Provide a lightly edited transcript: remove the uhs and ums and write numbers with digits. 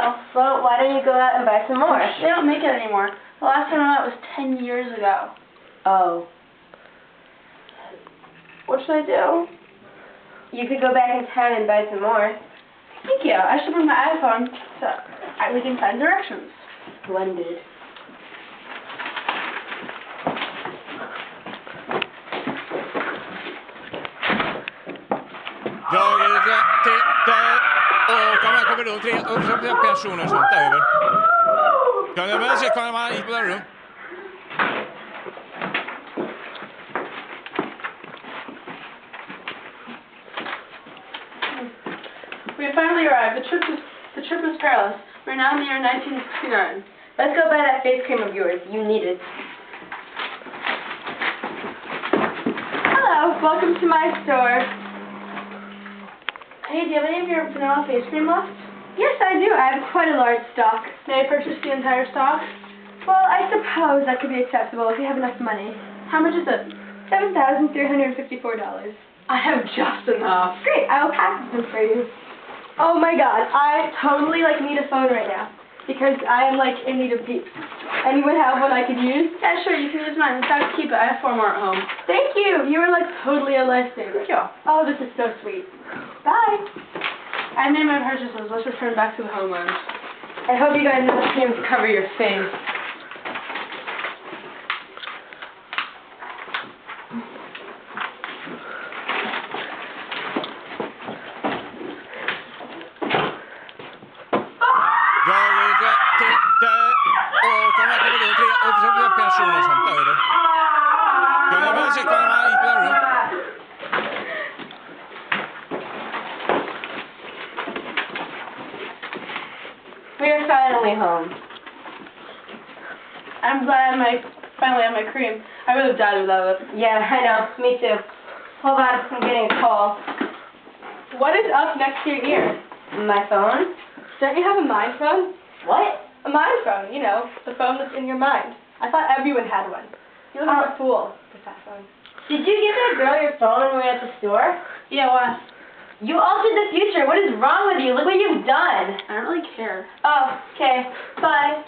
know. Well, why don't you go out and buy some more? They don't make it anymore. The last time I went was 10 years ago. Oh. What should I do? You could go back in town and buy some more. Thank you. I should bring my iPhone so we can find directions. Splendid. Jag tittar och om jag kommer runt 3 personer som tar över. Kan jag väl se kan man gick på det rum? We have finally arrived. The trip was perilous. We're now in the year 1969. Let's go buy that face cream of yours. You need it. Hello, welcome to my store. Hey, do you have any of your vanilla face cream left? Yes, I do. I have quite a large stock. May I purchase the entire stock? Well, I suppose that could be acceptable if you have enough money. How much is it? $7,354. I have just enough. Great, I will package them for you. Oh my god, I totally need a phone right now. Because I am in need of beeps. Anyone have one I could use? Yeah, sure, you can use mine. In fact, keep it. I have 4 more at home. Thank you. You were totally a lifesaver. Thank you. Oh, this is so sweet. Bye. I made my purchases. Let's return back to the homeland. I hope you guys have enough cream to cover your face. Jag tittar och om jag kommer runt 3 personer som tar över. Kan jag väl se kan man gick på det rum? We are finally home. I'm glad I finally have my cream. I would have died without it. Yeah, I know. Me too. Hold on, I'm getting a call. What is up next to your ear? My phone? Don't you have a mindPhone? What? A mindPhone, you know, the phone that's in your mind. I thought everyone had one. You look like a fool with that phone. Did you give that girl your phone when we were at the store? Yeah, what? You altered the future. What is wrong with you? Look what you've done. I don't really care. Oh, okay. Bye.